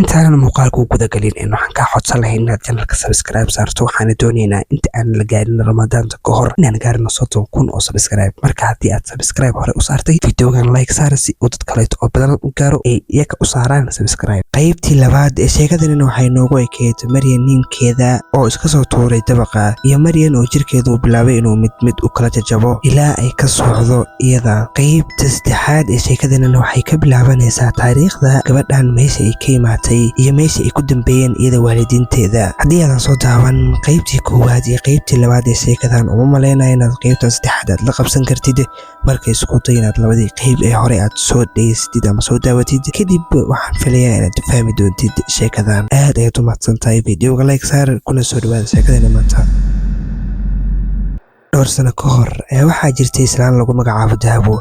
intaana muuqaalku guda galin in waxaan ka codsan lahayn inaad channelka subscribe saarto waxaan doonaynaa inta aan la gaarin ramadaanta ka hor inaan gaarno 30,000 oo subscribe marka haddii aad subscribe hore u saartay videogan like saar si uu dad kale oo badan u gaaro ee iyaga u saaraan subscribe qaybtii labaad ee sheekadana waxay noogu ekeyd Maryan ninkeeda oo iska soo tuuray dabaqa iyo Maryan oo jirkeedu bilaabay inuu mid u kala jajabo ilaa ay ka socdo iyada qaybta saddexaad ee sheekadana waxay ka bilaabanaysaa taariikhda gabadhan meesha ay ka imaatay iyo meesha ay ku dambeeyeen iyada waalidiinteeda haddii aad soo daawan qaybtii koowaad iyo qaybtii labaad ee sheekadan uma maleynaa inaad qaybta saddexaad la qabsan kartid markay isku day inaad labadii qayb ee hore aad soo dhaystid ama soo daawatid kadib waxaan filayaa inaad fahmi doontid sheekadan aad ayaad u mahadsantahay videoga like saar kuna soo dhawaada sheekadana maanta dhowr sano ka hor waxaa jirtay islaan lagu magacaabo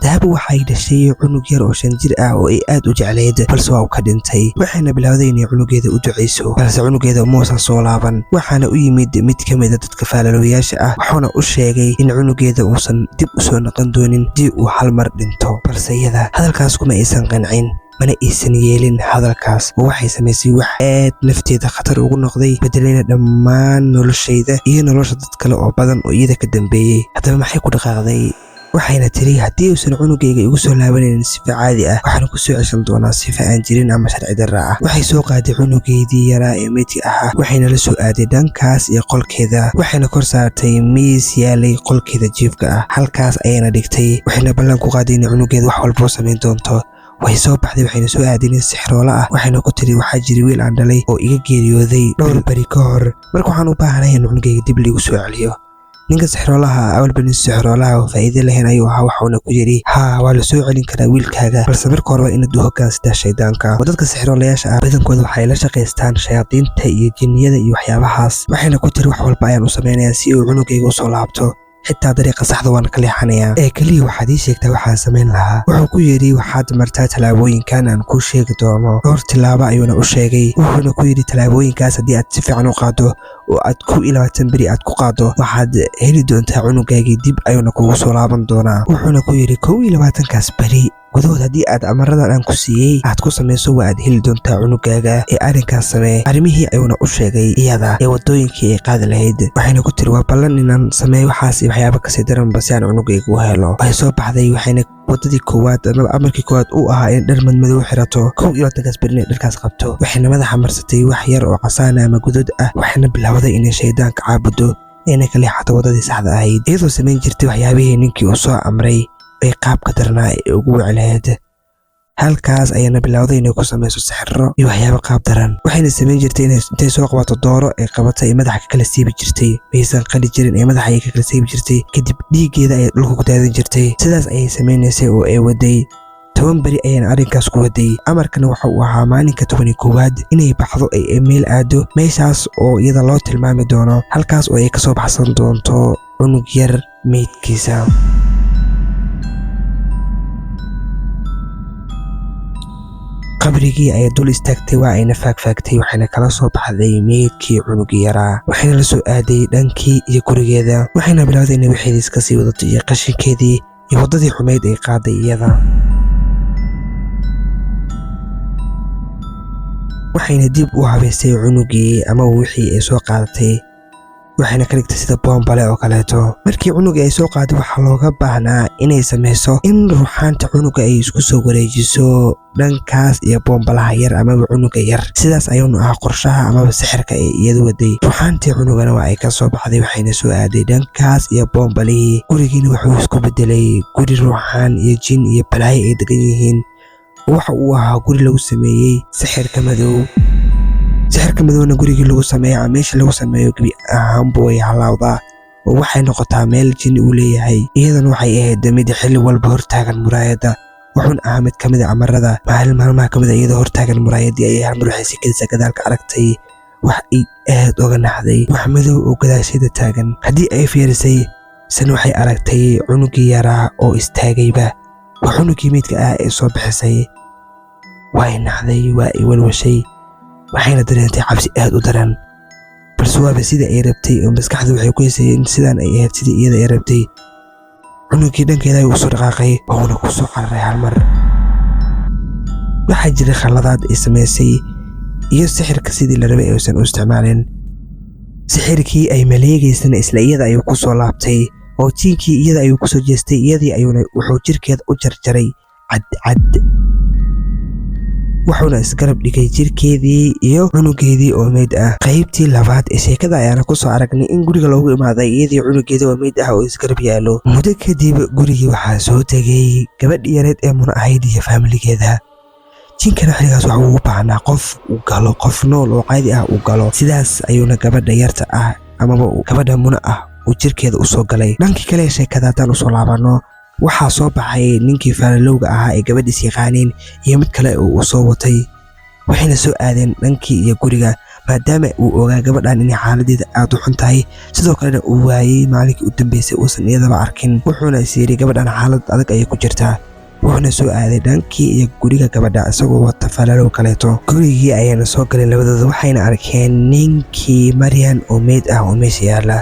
Dahabo waxay dhashay cunug yar oo 5 jir ah oo ay aad u jecleyd balse waa uu ka dhintay waxayna bilowday inay cunugeeda u duceyso balse cunugeeda muusan soo laaban waxaana u yimid mid ka mid ah dadka faalaloyaasha ah wuxuuna u sheegay in cunugeeda uusan dib u soo noqon doonin dii uu hal mar dhinto balse iyada hadalkaas kuma aysan qancin mana aysan yeelin hadalkaas oo waxay samaysay wax aad nafteeda khatar ugu noqday bedelayna dhammaan nolosheeda iyo nolosha dad kale oo badan oo iyada ka dambeeyay haddaba maxay ku dhaqaaqday waxayna tiri haddii uusan cunugeyga igu soo laabanaynin sifa caadi ah waxaan ku soo ceshan doonaa sifa aan jirin ama sharci darra ah waxay soo qaaday cunugeedii yaraa ee meydka ahaa waxayna la soo aaday dhankaas iyo qolkeeda waxayna kor saartay miis yaalay qolkeeda jiifka ah halkaas ayayna dhigtay waxayna ballan ku qaaday in cunugeeda wax walba u samayn doonto way soo baxday waxayna soo aadinay sixroolo ah waxayna ku tiri waxaa jiri wiil aan dhalay oo iga geeriyooday dhowr bari ka hor marka waxaan u baahanahay in cunugeyga dib liigu soo celiyo ninka sixroolaha awalbani sixroolaha oo faa'iido lahayn ayuu ahaa waxuuna ku yiri waa la soo celin karaa wiilkaaga balse marka hore waa inaad u hoggaansataa shaydaanka dadka sixroolayaasha ah badankooda waxay la shaqaystaan shayaadiinta iyo jinniyada iyo waxyaabahaas waxayna ku tiri wax walba ayaan u samaynayaa si uu cunugeyga u soo laabto xitaa dariiqa saxda waan ka leexanayaa ee kaliya waxaad ii sheegtaa waxaan samayn lahaa wuxuu ku yidhi waxaad martaa tallaabooyinkan aan kuu sheegi doono dhowr tillaabo ayuuna u sheegay wuxuuna ku yidhi tallaabooyinkaas haddii aad si fiican u qaado oo aad 21 beri aad ku qaado waxaad heli doontaa cunugaagii dib ayuuna kugu soo laaban doonaa wuxuuna ku yidhi 21kaas beri gudahood haddii aad amaradan aan ku siiyey aad ku samayso waa aad heli doontaa cunugaaga ee arrinkaas samee arrimihii ayuuna u sheegay iyada ee waddooyinkii ay qaadi lahayd waxayna ku tiri waa ballan inaan sameey waxaas iyo waxyaaba kasii daranba si aan cunugayga u helo waxay soo baxday waxayna waddadii koowaad ama amarkii koowaad u ahaa in dhar madmadow xirato 21kaas beri inay dharkaas qabto waxayna madaxa marsatay wax yar oo casaana ama guduud ah waxayna bilowday inay shaydaanka caabudo inay ka leexato waddadii saxda ahayd iyadoo samayn jirtay waxyaabihii ninkii uu soo amray ay qaabka darnaa ee ugu wecleed halkaas ayayna bilowday inay ku samayso sixiro iyo waxyaabo qaab daran waxayna samayn jirtay intay soo qabato dooro ay qabatay ay madaxa ka kala siibi jirtay maysan qali jirin ee madaxa ay ka kala siibi jirtay kadib dhiiggeeda ay dhulka ku daadin jirtay sidaas ayay samaynaysay oo ay waday 10 beri ayayna arrinkaas ku waday amarkana waxa uu ahaa maalinka 11aad inay baxdo ay meel aado meeshaas oo iyada loo tilmaami doono halkaas oo ay ka soo baxsan doonto cunug yar meydkiisa qabrigii ay dul istaagtay waa ayna faagfaagtay waxayna kala soo baxday meydkii cunugii yaraa waxayna la soo aaday dhankii iyo gurigeeda waxayna bilowday inay waxeedii iska sii wadato iyo qashinkeedii iyo waddadii xumayd ay qaaday iyada waxayna dib u habaysay cunugii ama wixii ay soo qaadatay waxayna ka dhigtay sida boombale oo kaleeto markii cunugii ay soo qaaday waxaa looga baahnaa inay samayso in ruuxaanta cunuga ay isku soo wareejiso dhankaas iyo boombalaha yar amaba cunuga yar sidaas ayuunu ahaa qorshaha amaba sixirka ee iyadu waday ruuxaantii cunugana waa ay ka soo baxday waxayna soo aaday dhankaas iyo boombalihii gurigiina wuxuu isku bedelay guri ruuxaan iyo jin iyo balaayo ay degan yihiin waxa uu ahaa guri lagu sameeyey sixirka madowna gurigii lagu sameeyo meesha lagu sameeyo gebi ahaanbu way halaawdaa oo waxay noqotaa meel jinni uu leeyahay iyadana waxay ahayd mid xilli walba hortaagan muraayadda wuxuuna ahaa mid ka mid a amarada maalmaha ka mid a iyadoo hortaagan muraayaddii ayay hal mar waxay sikadiisa gadaalka aragtay wax ay aad uga naxday wax madow oo gadaasheeda taagan haddii ay fiirisay san waxay aragtay cunugii yaraa oo istaagayba waa cunugii meydka ah ee soo bixisay way naxday waa ay walwashay waxayna dareentay cabsi aad u daran balse waaba sida ay rabtay oo maskaxda waxay ku haysay in sidaan ay ahayd sidii iyada ay rabtay cunugii dhankeeda ayuu usoo dhaqaaqay wuuna ku soo cararay hal mar waxaa jiray khaladaad ay samaysay iyo sixirka sidii la rabay aysan u isticmaalin. sixirkii ay maleegaysana isla iyada ayuu ku soo laabtay oo jiinkii iyada ayuu ku soo jeestay iyadii ayuuna wuxuu jirkeeda u jarjaray cadcad wuxuuna isgarab dhigay jirkeedii iyo cunugeedii oo meyd ah. qaybtii labaad ee sheekada ayaana ku soo aragnay in guriga loogu imaaday iyadii cunugeedii oo meyd ah oo isgarab yaalo. muddo kadib gurigii waxaa soo tegay gabadhii yareed ee Muna ahayd iyo faamiligeeda. jinkana xiligaas waxa uu u baahnaa qof u galo, qof nool oo caadi ah u galo. sidaas ayuuna gabadha yarta ah amaba gabadha Muna ah uu jirkeeda u soo galay. dhankii kale ee sheekada haddaan u soo laabano waxaa soo baxay ninkii faalalowga ahaa ee gabadhiis yaqaaneen iyo mid kale oo uu soo watay. waxayna soo aadeen dhankii iyo guriga maadaama uu ogaa gabadhan inay xaaladeeda aad u xun tahay, sidoo kalena uu waayey maalinkii u dambeysay uusan iyadaba arkin. wuxuuna is yidhi gabadhan xaalad adag ayay ku jirtaa. wuxuuna soo aaday dhankii iyo guriga gabadha isagoo wata faalalow kaleeto. gurigii ayayna soo galeen labadooda waxayna arkeen ninkii Maryan oo meyd ah oo meesha yaala.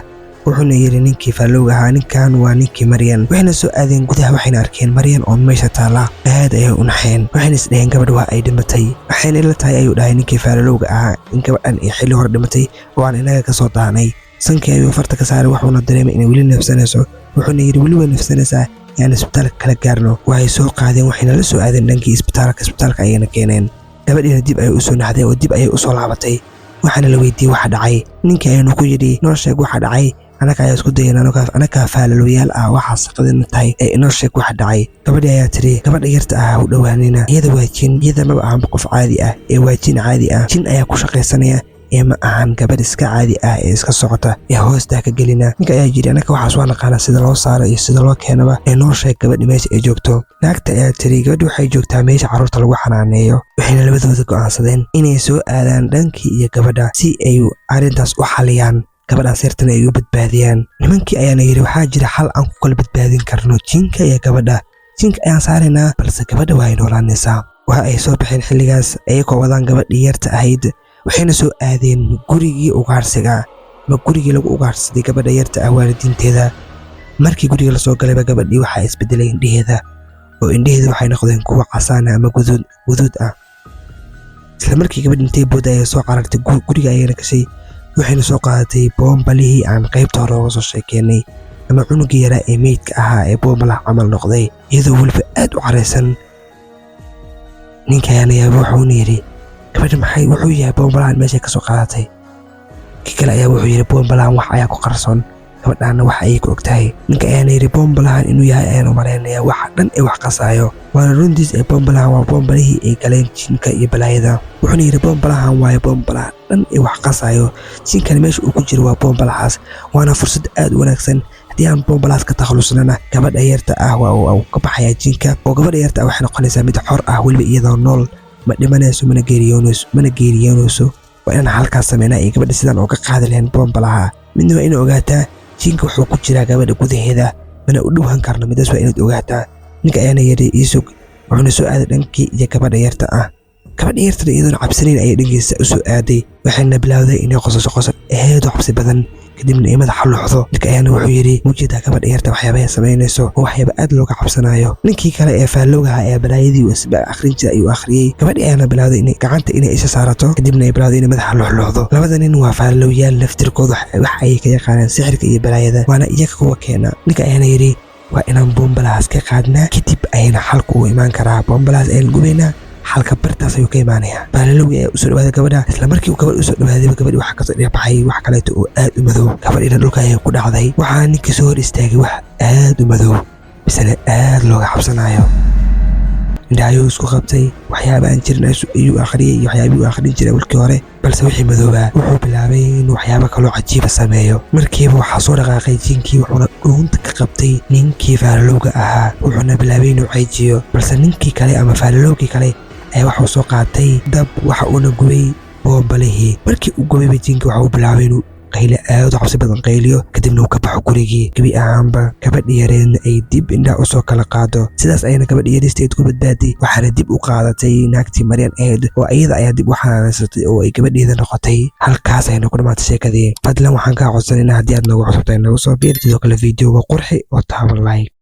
wuxuuna yiri ninkii faalowga ahaa ninkan waa ninkii Maryan. waxayna soo aadeen gudaha waxayna arkeen Maryan oo meesha taala. aad ayay u naxeen waxayna is dhaheen gabadha waa ay dhimatay. waxayna ila tahay ayuu dhahay ninkii faalowga ahaa in gabadhan ay xilli hore dhimatay oo aan inaga ka soo daanay. sankii ayuu farta ka saaray wuxuuna dareemay inay weli neefsanayso. wuxuuna yiri weli way neefsanaysaa yani isbitaalka kala gaarno. waxay soo qaadeen waxayna la soo aadeen dhankii isbitaalka ayayna keeneen. gabadhiina dib ayay u soo naxday oo dib ayay u soo laabatay. waxaana la weydiiyey waxa dhacay. ninkii ayuu ku yidhi noo sheeg waxa dhacay. anaga ayaa isku dayeen anaga faalaloyaal ah waxaa shaqadina tahay ee inoo sheeg waxa dhacay. gabadhii ayaa tiri gabadha yarta ah u dhowaanina iyada waa jin. iyada maba ahan qof caadi ah ee waa jin caadi ah. jin ayaa ku shaqaysanaya ee ma ahan gabadh iska caadi ah ee iska socota ee hoostaa ka gelina. ninka ayaa yidhi anaga waxaas waa naqaana sida loo saaro iyo sida loo keenaba ee noo sheeg gabadhi meesha ay joogto. naagta ayaa tiri gabadhi waxay joogtaa meesha carruurta lagu xanaaneeyo. waxayna labadooda go'aansadeen inay soo aadaan dhankii iyo gabadha si ay arrintaas u xaliyaan gabadhaas yartana ay u badbaadiyaan. nimankii ayaana yidhi waxaa jira xal aan ku kala badbaadin karno jinka iyo gabadha. jinka ayaan saaraynaa balse gabadha waa ay noolaanaysaa. waxa ay soo baxeen xilligaas ayagoo wadaan gabadhii yarta ahayd. waxayna soo aadeen gurigii ugaarsiga ama gurigii lagu ugaarsaday gabadha yarta ah waalidiinteeda. markii guriga la soo galayba gabadhii waxaa isbedelay indhaheeda oo indhaheeda waxay noqdeen kuwa casaana ama guduud ah. isla markii gabadh intay booda ayay soo qarartay guriga ayayna gashay. waxayna soo qaadatay boombalihii aan qaybta hore uga soo sheekeynay ama cunugii yaraa ee meydka ahaa ee boombalaha camal noqday iyadoo weliba aad u caraysan. ninka ayaana yaaba wuxuuna yidhi gabadha maxay wuxuu yahay boombalahan meeshay ka soo qaadatay. kii kale ayaa wuxuu yidhi boombalahan wax ayaa ku qarsoon gabadhaana wax ayay ku ogtahay. ninka ayaana yidhi boombalahan inuu yahay ayaanu malaynayaa waxa dhan ee wax qasaayo. waana runtiis ee boombalahan waa boombalihii ay galeen jinka iyo balaayada. wuxuuna yidhi boombalahan waayo boombalaha dhan ee wax qasaayo. jinkani meesha uu ku jiro waa boombalahaas waana fursad aad u wanaagsan. haddii aan boombalahaas ka takhalusnana gabadha yarta ah waa uu ka baxayaa jinka oo gabadha yarta ah waxay noqonaysaa mid xor ah weliba iyadoo nool. ma dhimanayso mana geeriyoonayso. waa inaan halkaas sameynaa iyo gabadha sidaan uga qaadi lahayn boombalaha. midna waa inay ogaataa jinka wuxuu ku jiraa gabadha gudaheeda mana u dhowhan karno. midaas waa inaad ogaataa. ninka ayaana yidhi iisug. wuxuuna soo aaday dhankii iyo gabadha yarta ah. gabadha yartana iyadoona cabsanayn ayay dhankiisa u soo aaday. waxayna bilowday inay qosasho aad u cabsi badan kadibna ay madaxa luxdo. ninka ayaana wuxuu yidhi mujeedaa gabadha yarta waxyaabahay samaynayso oo waxyaaba aad looga cabsanayo. ninkii kale ee faallowgaha ee balaayadii uu isba akhrin jiray ayuu akhriyey. gabadhii ayaana bilowday inay gacanta inay isha saarato kadibna ay bilowday inay madaxa luxluxdo. labada nin waa faallowyaal laftirkooda wax ayay ka yaqaanaan sixirka iyo balaayada waana iyaga kuwa keena. ninka ayaana yidhi waa inaan boombalahaas ka qaadnaa kadib ayayna xalku u imaan karaa. boombalahaas ayaan gubaynaa xalka bartaas ayuu ka imaanayaa. faalalowgi ayaa usoo dhawaaday gabadha. isla markii uu gabadh usoo dhawaadayba gabadhi waxaa kasoo dhexbaxay wax kaleeto oo aad u madow. gabadhiina dhulka ayay ku dhacday. waxaa ninkii soo hor istaagay wax aad u madow misena aad looga cabsanayo. indhahayuu isku qabtay waxyaaba aan jirin ayuu akhriyey iyo waxyaabihii uu akhrin jiray walkii hore balse wixii madoobaa wuxuu bilaabay inuu waxyaabo kaloo cajiiba sameeyo. markiiba waxaa soo dhaqaaqay jinkii wuxuuna dhuunta ka qabtay ninkii faalalowga ahaa. wuxuuna bilaabay inuu cayjiyo balse ninkii kale ama faalalowgii kale ayaa waxuu soo qaatay dab waxa uuna gubay boombalihii. markii uu gubayba jinka waxa uu bilaabay inuu qayle aad u cabsi badan qayliyo kadibna uu ka baxo gurigii. gebi ahaanba gabadhi yareedna ay dib indhaha usoo kala qaado. sidaas ayana gabadhi yaristeed ku badbaaday waxaana dib u qaadatay naagtii Maryan ahayd oo iyada ayaa dib u xanaanaysatay oo ay gabadheeda noqotay. halkaas ayayna ku dhamaatay sheekadii. fadlan waxaan kaa codsanaynaa haddii aad noogu cusubtahay nagu soo biir sidoo kale videoga qurxi oo taabo like.